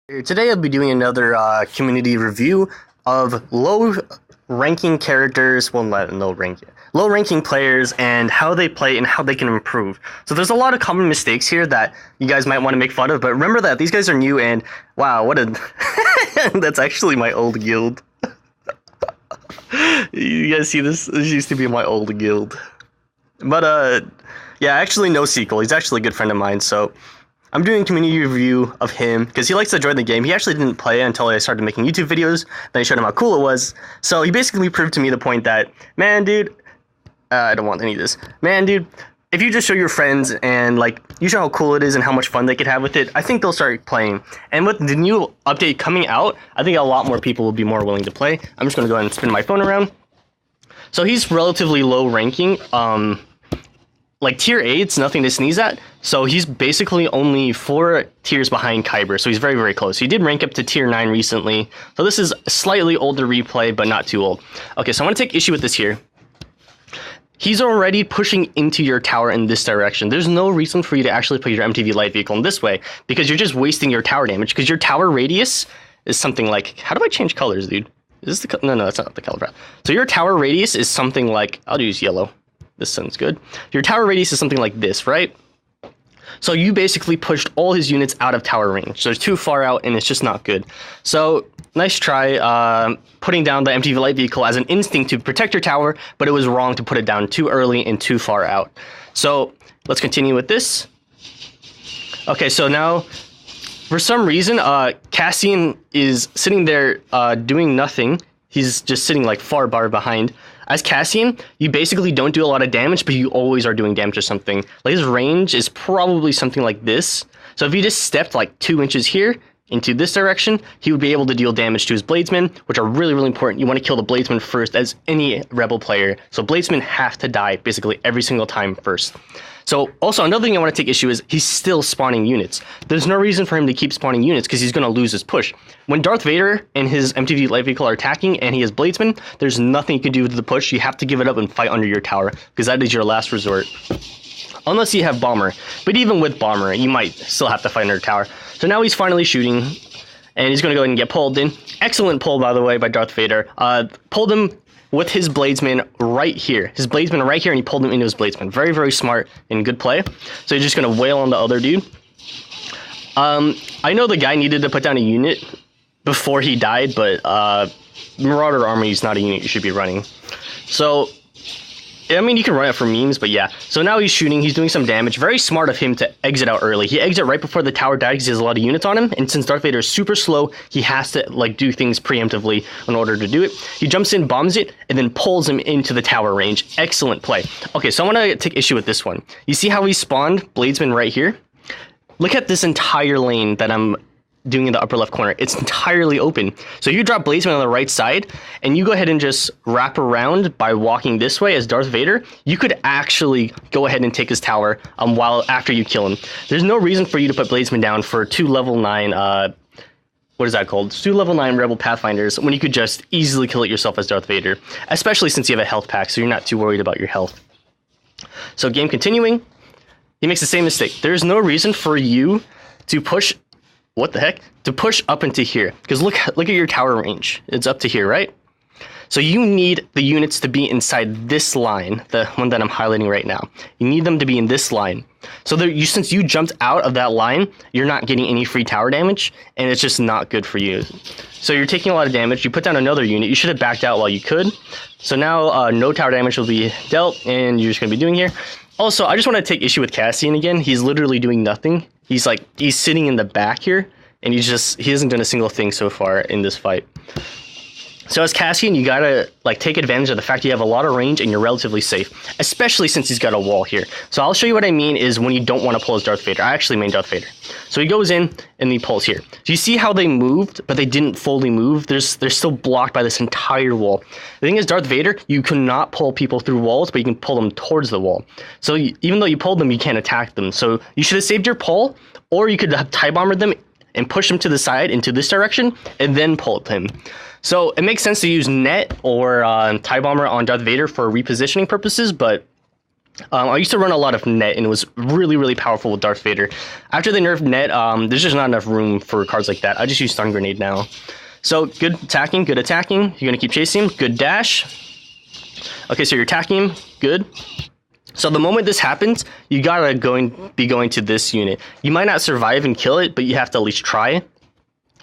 Today I'll be doing another community review of low-ranking characters, well, not low-ranking players and how they play and how they can improve. So there's a lot of common mistakes here that you guys might want to make fun of, but remember that these guys are new and wow, what a... That's actually my old guild. You guys see this? This used to be my old guild. But yeah, actually no sequel. He's actually a good friend of mine, so I'm doing a community review of him because he likes to join the game. He actually didn't play until I started making YouTube videos. Then I showed him how cool it was. So he basically proved to me the point that, man, dude, I don't want any of this. Man, dude, if you just show your friends and like you show how cool it is and how much fun they could have with it, I think they'll start playing. And with the new update coming out, I think a lot more people will be more willing to play. I'm just gonna go ahead and spin my phone around. So he's relatively low ranking. Like tier 8, it's nothing to sneeze at. So he's basically only 4 tiers behind Kyber. So he's very, very close. He did rank up to tier 9 recently. So this is a slightly older replay, but not too old. Okay, so I want to take issue with this here. He's already pushing into your tower in this direction. There's no reason for you to actually put your MTV light vehicle in this way because you're just wasting your tower damage because your tower radius is something like, how do I change colors, dude? Is this the, no, that's not the color. So your tower radius is something like, I'll use yellow. This sounds good. Your tower radius is something like this, right? So you basically pushed all his units out of tower range. So it's too far out and it's just not good. So nice try putting down the MTV light vehicle as an instinct to protect your tower, but it was wrong to put it down too early and too far out. So let's continue with this. Okay, so now for some reason, Cassian is sitting there doing nothing. He's just sitting like far behind. As Cassian, you basically don't do a lot of damage, but you always are doing damage to something. Like his range is probably something like this. So if he just stepped like 2 inches here into this direction, he would be able to deal damage to his Bladesmen, which are really, really important. You want to kill the Bladesmen first as any Rebel player. So Bladesmen have to die basically every single time first. So also another thing I want to take issue is he's still spawning units. There's no reason for him to keep spawning units because he's going to lose his push. When Darth Vader and his MTV light vehicle are attacking and he has Bladesmen, there's nothing you can do with the push. You have to give it up and fight under your tower because that is your last resort. Unless you have Bomber. But even with Bomber, you might still have to fight under tower. So now he's finally shooting and he's going to go ahead and get pulled in. Excellent pull, by the way, by Darth Vader. Pulled him with his Bladesman right here. His Bladesman right here, and he pulled him into his Bladesman. Very, very smart and good play. So he's just going to wail on the other dude. I know the guy needed to put down a unit before he died, but Marauder Army is not a unit you should be running. So, I mean, you can run it for memes, but yeah. So now he's shooting. He's doing some damage. Very smart of him to exit out early. He exits right before the tower dies because he has a lot of units on him. And since Darth Vader is super slow, he has to like do things preemptively in order to do it. He jumps in, bombs it, and then pulls him into the tower range. Excellent play. Okay, so I want to take issue with this one. You see how he spawned Bladesman right here? Look at this entire lane that I'm doing in the upper left corner. It's entirely open. So you drop Bladesman on the right side and you go ahead and just wrap around by walking this way as Darth Vader, you could actually go ahead and take his tower after you kill him. There's no reason for you to put Bladesman down for 2 level 9 what is that called? 2 level 9 Rebel Pathfinders when you could just easily kill it yourself as Darth Vader, especially since you have a health pack, so you're not too worried about your health. So game continuing, he makes the same mistake. There's no reason for you to push what the heck? To push up into here. Because look at your tower range. It's up to here, right? So you need the units to be inside this line, the one that I'm highlighting right now. You need them to be in this line. So since you jumped out of that line, you're not getting any free tower damage, and it's just not good for you. So you're taking a lot of damage. You put down another unit. You should have backed out while you could. So now no tower damage will be dealt, and you're just going to be doing here. Also, I just want to take issue with Cassian again. He's literally doing nothing. He's sitting in the back here, and he hasn't done a single thing so far in this fight. So as Cassian, you gotta take advantage of the fact you have a lot of range and you're relatively safe, especially since he's got a wall here. So I'll show you what I mean is when you don't want to pull as Darth Vader. I actually main Darth Vader. So he goes in and he pulls here. So you see how they moved, but they didn't fully move. They're still blocked by this entire wall. The thing is, Darth Vader, you cannot pull people through walls, but you can pull them towards the wall. So even though you pulled them, you can't attack them. So you should have saved your pull, or you could have TIE bombered them and push him to the side into this direction and then pull him. So it makes sense to use net or TIE bomber on Darth Vader for repositioning purposes, but I used to run a lot of net, and it was really, really powerful with Darth Vader. After they nerfed net, there's just not enough room for cards like that. I just use Stun Grenade now. So, good attacking, good attacking. You're going to keep chasing him. Good dash. Okay, so you're attacking him. Good. So the moment this happens, you gotta be going to this unit. You might not survive and kill it, but you have to at least try.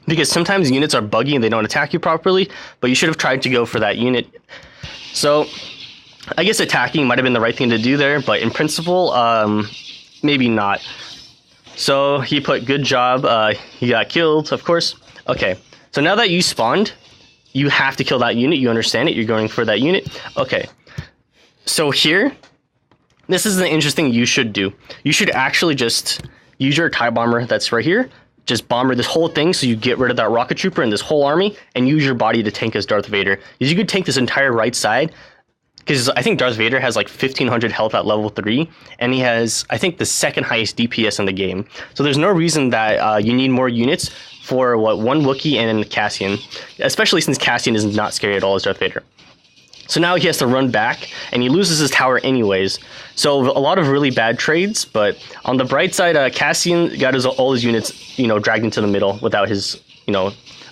Because sometimes units are buggy and they don't attack you properly, but you should have tried to go for that unit. So, I guess attacking might have been the right thing to do there, but in principle, maybe not. So, he put good job. He got killed, of course. Okay, so now that you spawned, you have to kill that unit. You understand it. You're going for that unit. Okay, so here, this is the interesting you should do. You should actually just use your TIE Bomber that's right here. Just bomber this whole thing so you get rid of that rocket trooper and this whole army, and use your body to tank as Darth Vader. Because you could tank this entire right side, because I think Darth Vader has like 1500 health at level 3, and he has, I think, the second highest DPS in the game. So there's no reason that you need more units for, one Wookiee and Cassian, especially since Cassian is not scary at all as Darth Vader. So now he has to run back, and he loses his tower anyways. So a lot of really bad trades, but on the bright side, Cassian got all his units, dragged into the middle without his,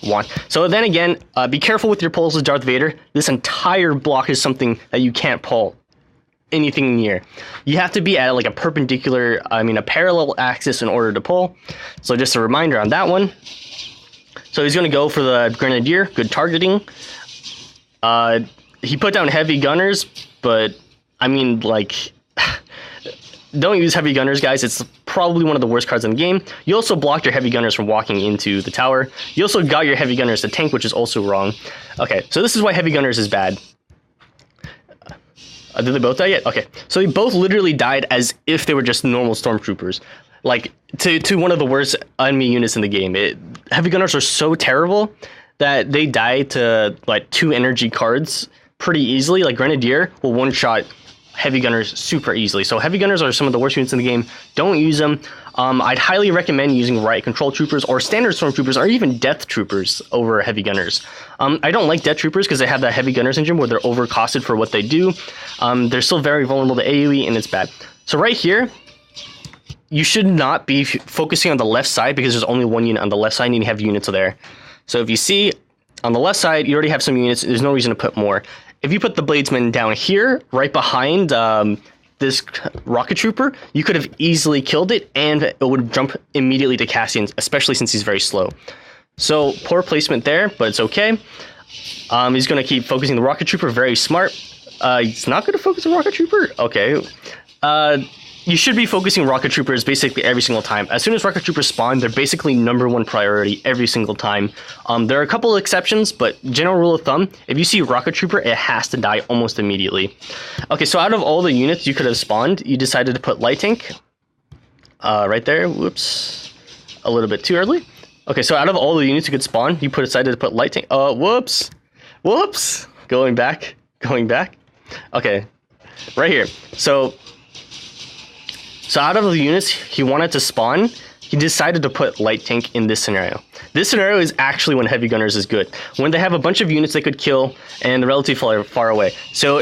wand. So then again, be careful with your pulls with Darth Vader. This entire block is something that you can't pull anything near. You have to be at like a a parallel axis in order to pull. So just a reminder on that one. So he's going to go for the Grenadier, good targeting. He put down heavy gunners, but I mean, like, don't use heavy gunners, guys. It's probably one of the worst cards in the game. You also blocked your heavy gunners from walking into the tower. You also got your heavy gunners to tank, which is also wrong. Okay, so this is why heavy gunners is bad. Did they both die yet? Okay, so they both literally died as if they were just normal stormtroopers. Like, to one of the worst enemy units in the game. Heavy gunners are so terrible that they die to, like, 2 energy cards pretty easily. Like, Grenadier will one-shot heavy gunners super easily. So heavy gunners are some of the worst units in the game. Don't use them. I'd highly recommend using riot control troopers or standard stormtroopers or even death troopers over heavy gunners. I don't like death troopers because they have that heavy gunners engine where they're overcosted for what they do. They're still very vulnerable to AoE, and it's bad. So right here, you should not be focusing on the left side because there's only one unit on the left side and you have units there. So if you see on the left side, you already have some units. There's no reason to put more. If you put the Bladesman down here, right behind this rocket trooper, you could have easily killed it, and it would jump immediately to Cassian, especially since he's very slow. So poor placement there, but it's okay. He's going to keep focusing the rocket trooper, very smart. He's not going to focus the rocket trooper? Okay. You should be focusing rocket troopers basically every single time. As soon as rocket troopers spawn, they're basically #1 priority every single time. There are a couple of exceptions, but general rule of thumb, if you see rocket trooper, it has to die almost immediately. Okay, so out of all the units you could have spawned, you decided to put light tank. Right there, whoops. A little bit too early. Okay, so out of all the units you could spawn, you decided to put light tank. Whoops. Whoops. Going back. Okay, right here. So out of the units he wanted to spawn, he decided to put light tank in this scenario. This scenario is actually when heavy gunners is good. When they have a bunch of units they could kill and they're relatively far away. So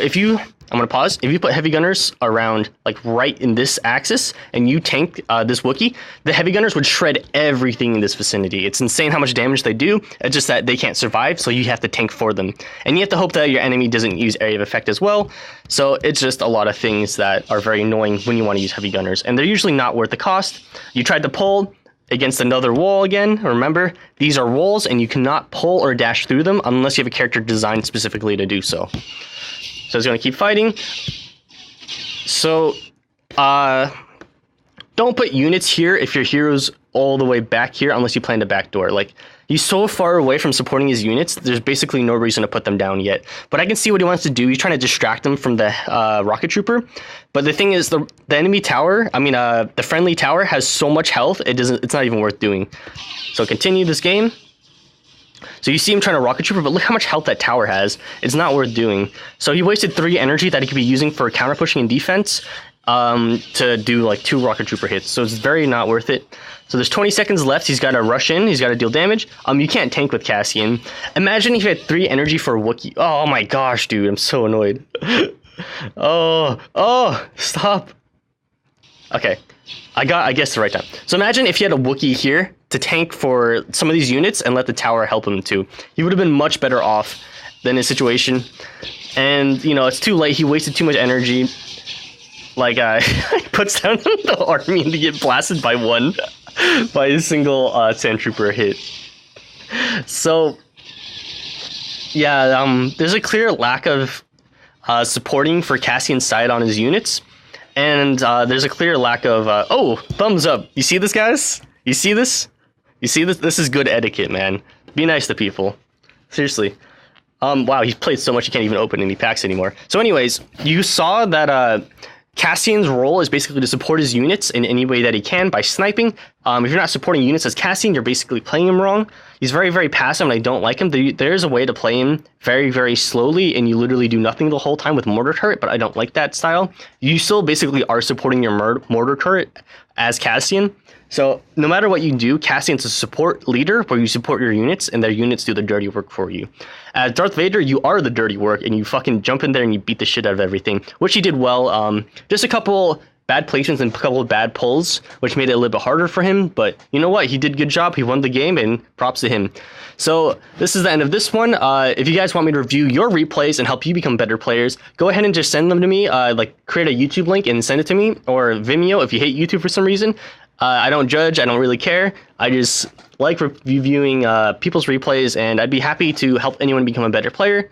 I'm going to pause. If you put heavy gunners around, like right in this axis, and you tank this Wookiee, the heavy gunners would shred everything in this vicinity. It's insane how much damage they do. It's just that they can't survive, so you have to tank for them. And you have to hope that your enemy doesn't use area of effect as well. So it's just a lot of things that are very annoying when you want to use heavy gunners. And they're usually not worth the cost. You tried to pull against another wall again. Remember, these are walls, and you cannot pull or dash through them unless you have a character designed specifically to do so. So he's going to keep fighting. So, don't put units here if your hero's all the way back here unless you plan to backdoor. Like, he's so far away from supporting his units, there's basically no reason to put them down yet. But I can see what he wants to do. He's trying to distract them from the rocket trooper. But the thing is, the enemy tower, the friendly tower has so much health, it's not even worth doing. So continue this game. So you see him trying to rocket trooper, but look how much health that tower has. It's not worth doing. So he wasted 3 energy that he could be using for counter pushing and defense to do like 2 rocket trooper hits. So it's very not worth it. So there's 20 seconds left. He's got to rush in. He's got to deal damage. You can't tank with Cassian. Imagine if you had 3 energy for a Wookiee. Oh my gosh, dude, I'm so annoyed. Oh, stop. Okay, I guessed the right time. So imagine if you had a Wookiee here to tank for some of these units and let the tower help him too. He would have been much better off than his situation. And, you know, it's too late. He wasted too much energy. Like, he puts down the army and to get blasted by by a single Sand Trooper hit. So, yeah, there's a clear lack of supporting for Cassian's side on his units. And there's a clear lack of, oh, thumbs up. You see this, guys? You see this? You see this? This is good etiquette, man. Be nice to people. Seriously. Wow, he's played so much he can't even open any packs anymore. So anyways, you saw that Cassian's role is basically to support his units in any way that he can by sniping. If you're not supporting units as Cassian, you're basically playing him wrong. He's very, very passive, and I don't like him. There's a way to play him very, very slowly, and you literally do nothing the whole time with mortar turret, but I don't like that style. You still basically are supporting your mortar turret as Cassian. So no matter what you do, Cassian's a support leader where you support your units, and their units do the dirty work for you. As Darth Vader, you are the dirty work, and you fucking jump in there and you beat the shit out of everything, which he did well. Just a couple bad placements and a couple of bad pulls, which made it a little bit harder for him. But you know what? He did a good job. He won the game, and props to him. So this is the end of this one. If you guys want me to review your replays and help you become better players, go ahead and just send them to me. Like create a YouTube link and send it to me, or Vimeo if you hate YouTube for some reason. I don't judge. I don't really care. I just like reviewing people's replays, and I'd be happy to help anyone become a better player.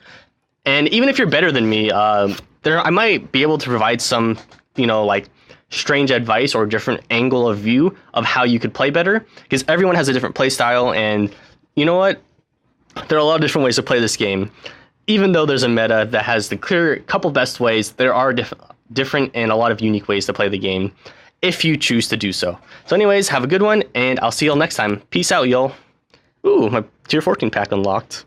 And even if you're better than me, I might be able to provide some, you know, like strange advice or different angle of view of how you could play better, because everyone has a different play style, and you know what? There are a lot of different ways to play this game. Even though there's a meta that has the clear couple best ways, there are different and a lot of unique ways to play the game, if you choose to do so. So anyways, have a good one, and I'll see y'all next time. Peace out, y'all. Ooh, my tier 14 pack unlocked.